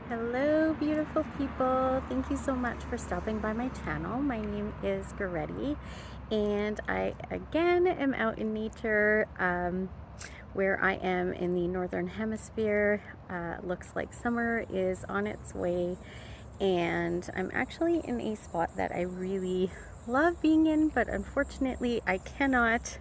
Hello, beautiful people. Thank you so much for stopping by my channel. My name is Goretti, and I again am out in nature where I am in the northern hemisphere. Looks like summer is on its way, and I'm actually in a spot that I really love being in, but unfortunately I cannot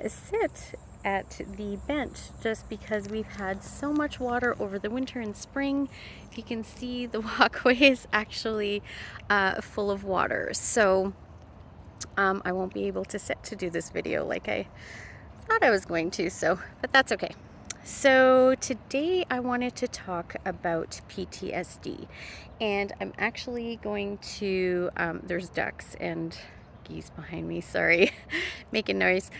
sit at the bench just because we've had so much water over the winter and spring. If you can see, the walkway is actually full of water, so I won't be able to sit to do this video like I thought I was going to, but that's okay. So today I wanted to talk about PTSD, and I'm actually going to, there's ducks and geese behind me, sorry, making noise.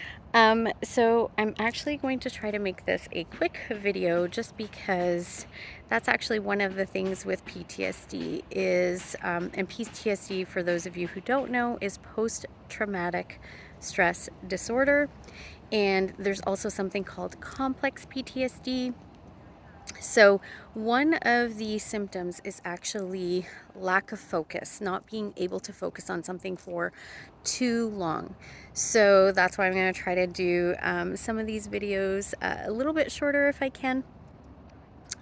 So I'm actually going to try to make this a quick video just because that's actually one of the things with PTSD is, and PTSD, for those of you who don't know, is post-traumatic stress disorder. And there's also something called complex PTSD. So one of the symptoms is actually lack of focus, not being able to focus on something for too long. So that's why I'm going to try to do some of these videos a little bit shorter if I can.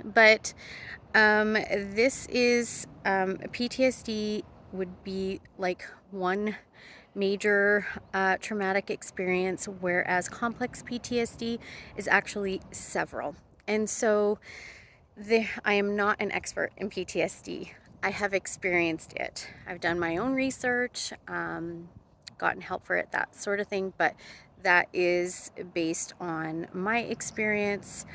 But this is PTSD would be like one major traumatic experience, whereas complex PTSD is actually several. And so I am not an expert in PTSD. I have experienced it. I've done my own research, gotten help for it, that sort of thing, but that is based on my experience.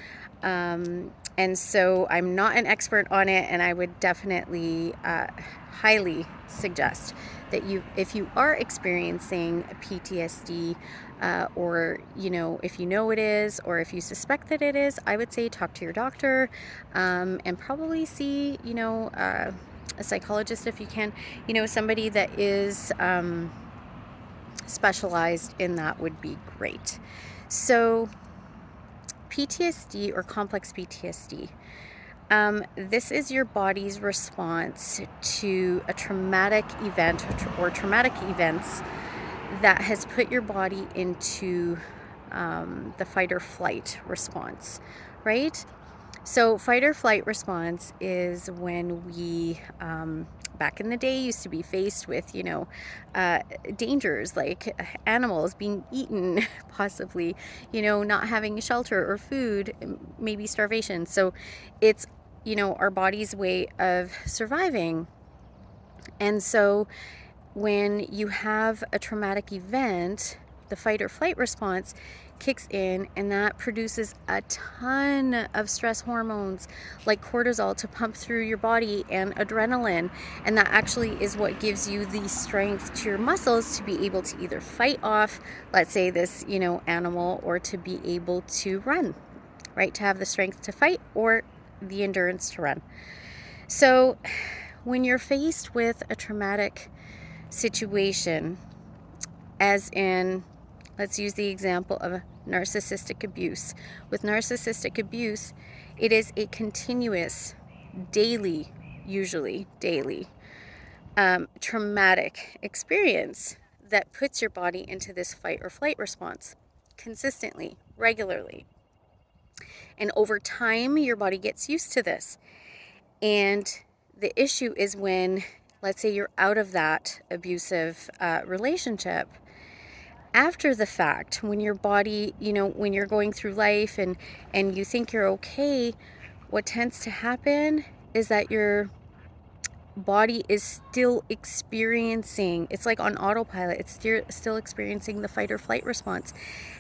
And so I'm not an expert on it, and I would definitely highly suggest that if you are experiencing PTSD, or if you know it is, or if you suspect that it is, I would say talk to your doctor, and probably see a psychologist if you can. Somebody that is specialized in that would be great. So PTSD, or complex PTSD, this is your body's response to a traumatic event or traumatic events that has put your body into the fight or flight response, right? So fight or flight response is when we, back in the day, used to be faced with, dangers like animals being eaten, possibly, not having shelter or food, maybe starvation. So it's, our body's way of surviving. And so when you have a traumatic event, the fight or flight response kicks in, and that produces a ton of stress hormones like cortisol to pump through your body, and adrenaline, and that actually is what gives you the strength to your muscles to be able to either fight off, let's say, this animal, or to be able to run, right? To have the strength to fight or the endurance to run. So when you're faced with a traumatic situation, as in, let's use the example of narcissistic abuse. With narcissistic abuse, it is a continuous, daily, usually daily, traumatic experience that puts your body into this fight or flight response consistently, regularly. And over time, your body gets used to this. And the issue is when, let's say, you're out of that abusive relationship, after the fact, when your body, when you're going through life and you think you're okay, what tends to happen is that your body is still experiencing, it's like on autopilot, it's still experiencing the fight or flight response,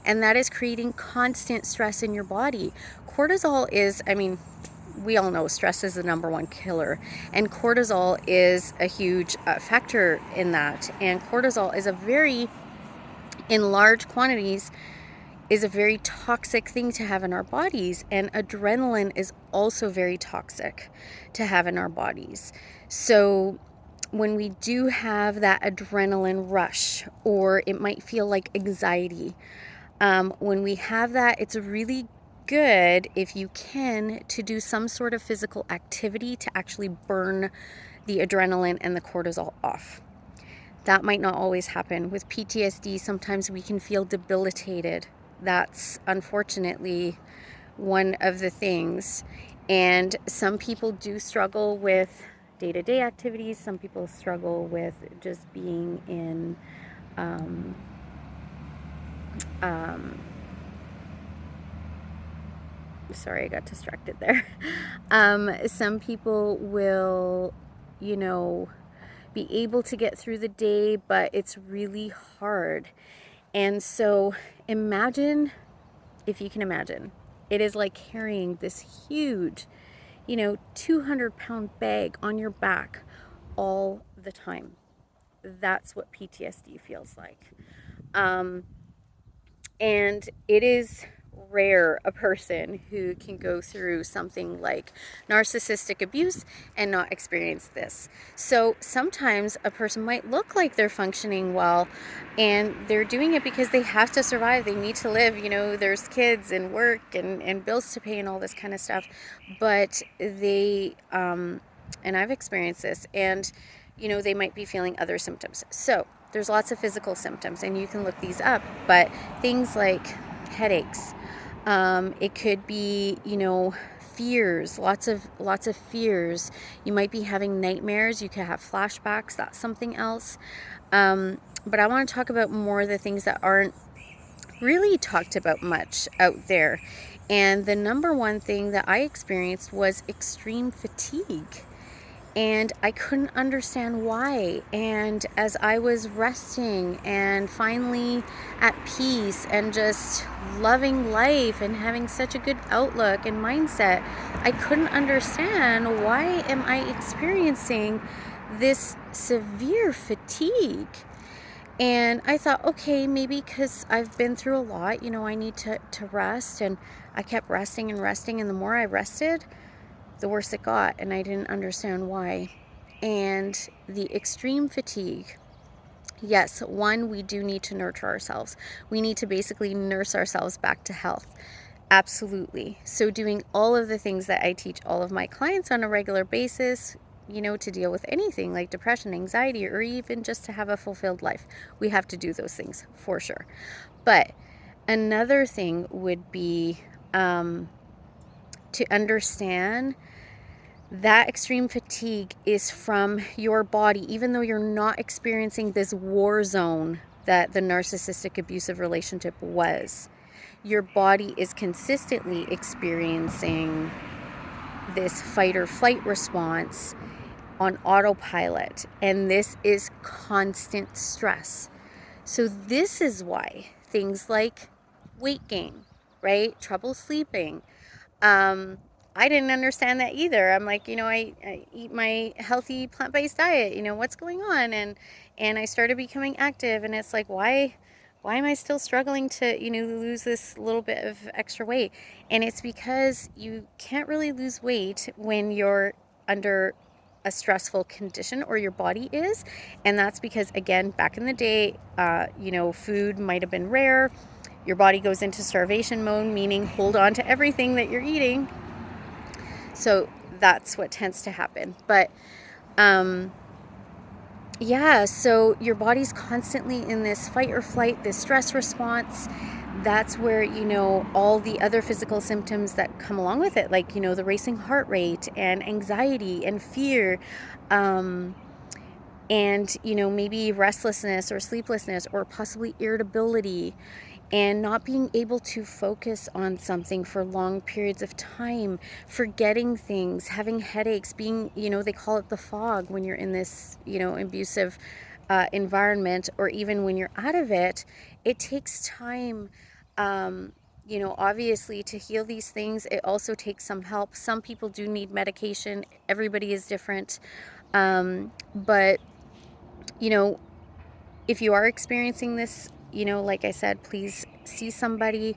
and that is creating constant stress in your body. Cortisol is, we all know stress is the #1 killer, and cortisol is a huge factor in that. And cortisol is in large quantities, is a very toxic thing to have in our bodies, and adrenaline is also very toxic to have in our bodies. So when we do have that adrenaline rush, or it might feel like anxiety, when we have that, it's really good, if you can, to do some sort of physical activity to actually burn the adrenaline and the cortisol off. That might not always happen. With PTSD, sometimes we can feel debilitated. That's unfortunately one of the things. And some people do struggle with day-to-day activities. Some people struggle with just being in sorry, I got distracted there. Some people will, be able to get through the day, but it's really hard. And so imagine, if you can imagine, it is like carrying this huge, 200-pound bag on your back all the time. That's what PTSD feels like. And it is rare a person who can go through something like narcissistic abuse and not experience this. So sometimes a person might look like they're functioning well, and they're doing it because they have to survive. They need to live. There's kids and work and bills to pay and all this kind of stuff. But they, and I've experienced this, and they might be feeling other symptoms. So there's lots of physical symptoms, and you can look these up, but things like headaches, it could be, fears, lots of fears. You might be having nightmares. You could have flashbacks. That's something else. But I want to talk about more of the things that aren't really talked about much out there. And the number one thing that I experienced was extreme fatigue. And I couldn't understand why. And as I was resting and finally at peace and just loving life and having such a good outlook and mindset, I couldn't understand, why am I experiencing this severe fatigue? And I thought, okay, maybe because I've been through a lot, I need to rest. And I kept resting and resting. And the more I rested, the worse it got, and I didn't understand why. And the extreme fatigue, yes, one, we do need to nurture ourselves. We need to basically nurse ourselves back to health. Absolutely. So doing all of the things that I teach all of my clients on a regular basis, to deal with anything like depression, anxiety, or even just to have a fulfilled life, we have to do those things for sure. But another thing would be to understand that extreme fatigue is from your body, even though you're not experiencing this war zone that the narcissistic abusive relationship was. Your body is consistently experiencing this fight or flight response on autopilot, and this is constant stress. So this is why things like weight gain, right? Trouble sleeping, I didn't understand that either. I'm like, I eat my healthy plant-based diet, what's going on? And I started becoming active, and it's like, why am I still struggling to, lose this little bit of extra weight? And it's because you can't really lose weight when you're under a stressful condition, or your body is. And that's because, again, back in the day, food might have been rare. Your body goes into starvation mode, meaning hold on to everything that you're eating. So that's what tends to happen. But so your body's constantly in this fight or flight, this stress response. That's where, all the other physical symptoms that come along with it, like, the racing heart rate and anxiety and fear, and, maybe restlessness or sleeplessness or possibly irritability, and not being able to focus on something for long periods of time, forgetting things, having headaches, being, they call it the fog when you're in this, abusive environment, or even when you're out of it. It takes time, obviously, to heal these things. It also takes some help. Some people do need medication. Everybody is different. But, if you are experiencing this, like I said, please see somebody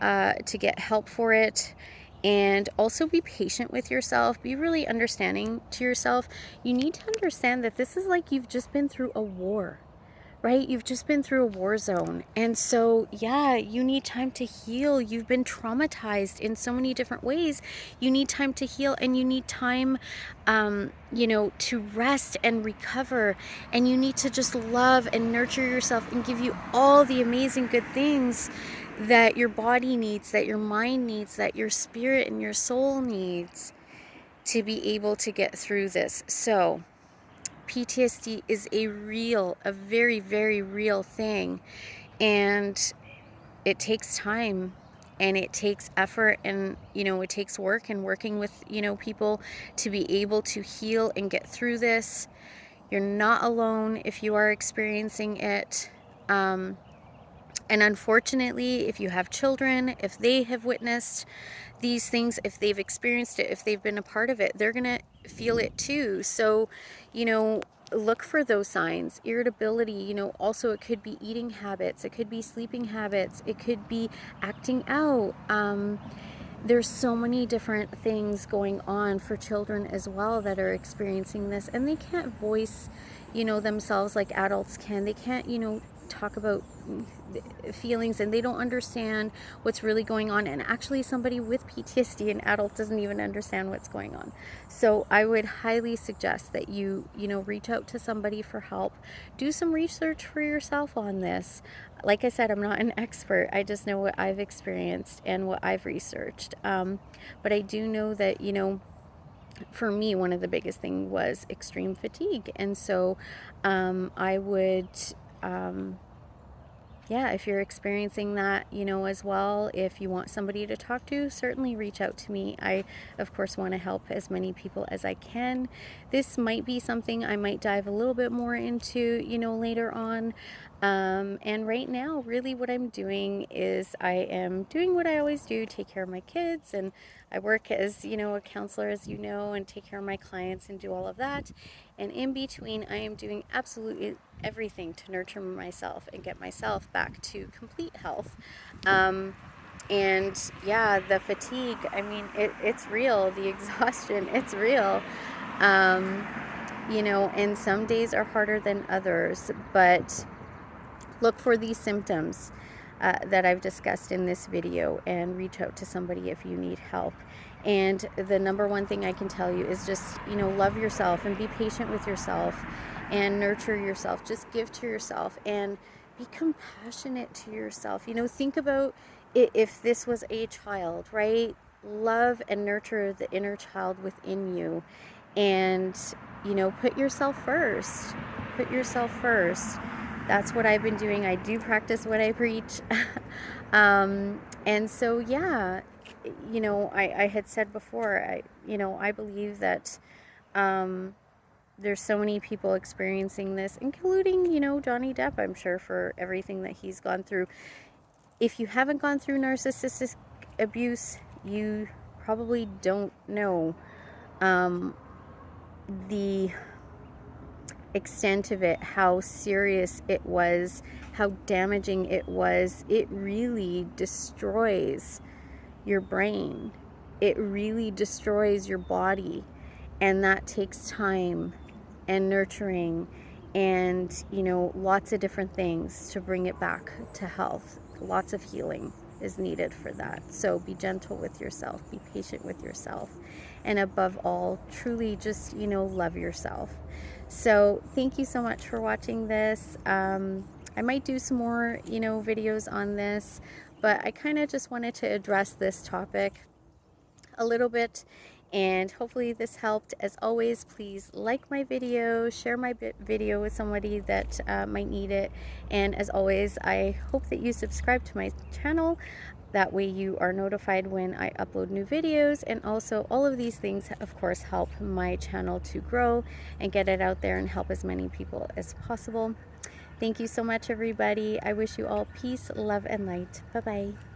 to get help for it. And also be patient with yourself. Be really understanding to yourself. You need to understand that this is like you've just been through a war, right? You've just been through a war zone. And so, yeah, you need time to heal. You've been traumatized in so many different ways. You need time to heal, and you need time, to rest and recover. And you need to just love and nurture yourself and give you all the amazing good things that your body needs, that your mind needs, that your spirit and your soul needs to be able to get through this. So, PTSD is a very, very real thing, and it takes time, and it takes effort, and it takes work and working with people to be able to heal and get through this. You're not alone if you are experiencing it. And unfortunately, if you have children, if they have witnessed these things, if they've experienced it, if they've been a part of it, they're going to feel it too. So, look for those signs. Irritability, also it could be eating habits, it could be sleeping habits, it could be acting out. There's so many different things going on for children as well that are experiencing this, and they can't voice, themselves like adults can. They can't, talk about feelings, and they don't understand what's really going on. And actually, somebody with PTSD, an adult, doesn't even understand what's going on. So I would highly suggest that you reach out to somebody for help. Do some research for yourself on this. Like I said, I'm not an expert. I just know what I've experienced and what I've researched. But I do know that, for me, one of the biggest things was extreme fatigue. And so I would, yeah, if you're experiencing that, as well, if you want somebody to talk to, certainly reach out to me. I, of course, want to help as many people as I can. This might be something I might dive a little bit more into, later on. And right now, really what I'm doing is I am doing what I always do, take care of my kids, and I work as, a counselor, as you know, and take care of my clients and do all of that. And in between, I am doing absolutely everything to nurture myself and get myself back to complete health. And yeah, the fatigue, I mean, it's real. The exhaustion, it's real. And some days are harder than others, but look for these symptoms that I've discussed in this video, and reach out to somebody if you need help. And the number one thing I can tell you is just, love yourself and be patient with yourself and nurture yourself. Just give to yourself and be compassionate to yourself. Think about it, if this was a child, right? Love and nurture the inner child within you, and, put yourself first. Put yourself first. That's what I've been doing. I do practice what I preach. And so, yeah, I had said before, I believe that there's so many people experiencing this, including, Johnny Depp, I'm sure, for everything that he's gone through. If you haven't gone through narcissistic abuse, you probably don't know the extent of it, how serious it was, how damaging it was. It really destroys your brain. It really destroys your body. And that takes time and nurturing and, lots of different things to bring it back to health. Lots of healing is needed for that. So be gentle with yourself, be patient with yourself, and above all, truly just, love yourself. So thank you so much for watching this. I might do some more, videos on this, but I kind of just wanted to address this topic a little bit, and hopefully this helped. As always, please like my video, share my video with somebody that might need it, and as always, I hope that you subscribe to my channel. That way you are notified when I upload new videos, and also all of these things, of course, help my channel to grow and get it out there and help as many people as possible. Thank you so much, everybody. I wish you all peace, love, and light. Bye-bye.